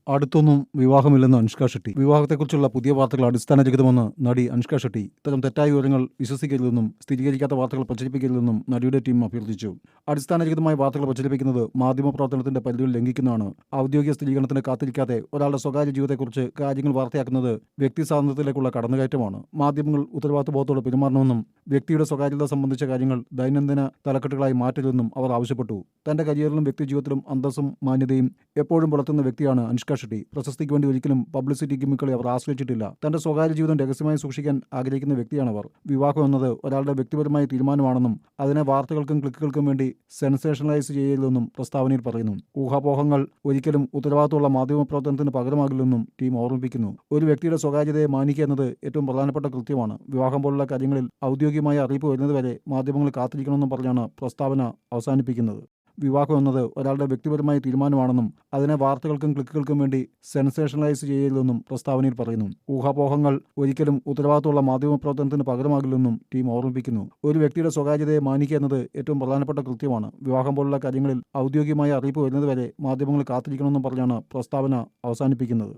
അടുത്തൊന്നും വിവാഹമില്ലെന്ന് അനുഷ്ക ഷെട്ടി. വിവാഹത്തെക്കുറിച്ചുള്ള പുതിയ വാർത്തകൾ അടിസ്ഥാനരഹിതമെന്ന് നടി അനുഷ്ക ഷെട്ടി. ഇത്തരം തെറ്റായ വിവരങ്ങൾ വിശ്വസിക്കരുതെന്നും സ്ഥിരീകരിക്കാത്ത വാർത്തകൾ പ്രചരിപ്പിക്കരുതെന്നും നടിയുടെ ടീം അഭ്യർത്ഥിച്ചു. അടിസ്ഥാനരഹിതമായ വാർത്തകൾ പ്രചരിപ്പിക്കുന്നത് മാധ്യമപ്രവർത്തനത്തിന്റെ പരിധികൾ ലംഘിക്കുന്നതാണ്. ഔദ്യോഗിക സ്ഥിരീകരണത്തിന് കാത്തിരിക്കാതെ ഒരാളുടെ സ്വകാര്യ ജീവിതത്തെക്കുറിച്ച് കാര്യങ്ങൾ വാർത്തയാക്കുന്നത് വ്യക്തി സ്വാതന്ത്ര്യത്തിലേക്കുള്ള കടന്നുകയറ്റമാണ്. മാധ്യമങ്ങൾ ഉത്തരവാദിത്വബോധത്തോടെ പെരുമാറണമെന്നും വ്യക്തിയുടെ സ്വകാര്യത സംബന്ധിച്ച കാര്യങ്ങൾ ദൈനംദിന തലക്കെട്ടുകളായി മാറ്റരുതെന്നും അവർ ആവശ്യപ്പെട്ടു. തന്റെ കരിയറിലും വ്യക്തിജീവിതത്തിലും അന്തസ്സും മാന്യതയും എപ്പോഴും പുലർത്തുന്ന വ്യക്തിയാണ് അനുഷ്ക ഷെട്ടി. പ്രശസ്തിക്ക് വേണ്ടി ഒരിക്കലും പബ്ലിസിറ്റി ഗിമ്മിക്കുകളെ അവർ ആശ്രയിച്ചിട്ടില്ല. തന്റെ സ്വകാര്യ ജീവിതം രഹസ്യമായി സൂക്ഷിക്കാൻ ആഗ്രഹിക്കുന്ന വ്യക്തിയാണവർ. വിവാഹം എന്നത് ഒരാളുടെ വ്യക്തിപരമായ തീരുമാനമാണെന്നും അതിനെ വാർത്തകൾക്കും ക്ലിക്കുകൾക്കും വേണ്ടി സെൻസേഷണലൈസ് ചെയ്യരുതെന്നും പ്രസ്താവനയിൽ പറയുന്നു. ഊഹാപോഹങ്ങൾ ഒരിക്കലും ഉത്തരവാദിത്തമുള്ള മാധ്യമപ്രവർത്തനത്തിന് പകരമാകില്ലെന്നും ടീം ഓർമ്മിപ്പിക്കുന്നു. ഒരു വ്യക്തിയുടെ സ്വകാര്യതയെ മാനിക്കുക എന്നത് ഏറ്റവും പ്രധാനപ്പെട്ട കൃത്യമാണ്. വിവാഹം പോലുള്ള കാര്യങ്ങളിൽ ഔദ്യോഗികമായ അറിയിപ്പ് വരുന്നതുവരെ മാധ്യമങ്ങൾ കാത്തിരിക്കണമെന്നും പറഞ്ഞാണ് പ്രസ്താവന അവസാനിപ്പിക്കുന്നത്. വിവാഹം എന്നത് ഒരാളുടെ വ്യക്തിപരമായ തീരുമാനമാണെന്നും അതിനെ വാർത്തകൾക്കും ക്ലിക്കുകൾക്കും വേണ്ടി സെൻസേഷണലൈസ് ചെയ്യരുതെന്നും പ്രസ്താവനയിൽ പറയുന്നു. ഊഹാപോഹങ്ങൾ ഒരിക്കലും ഉത്തരവാദിത്തമുള്ള മാധ്യമപ്രവർത്തനത്തിന് പകരമാകില്ലെന്നും ടീം ഓർമ്മിപ്പിക്കുന്നു. ഒരു വ്യക്തിയുടെ സ്വകാര്യതയെ മാനിക്കുക എന്നത് ഏറ്റവും പ്രധാനപ്പെട്ട കൃത്യമാണ്. വിവാഹം പോലുള്ള കാര്യങ്ങളിൽ ഔദ്യോഗികമായ അറിയിപ്പ് വരുന്നതുവരെ മാധ്യമങ്ങൾ കാത്തിരിക്കണമെന്നും പറഞ്ഞാണ് പ്രസ്താവന അവസാനിപ്പിക്കുന്നത്.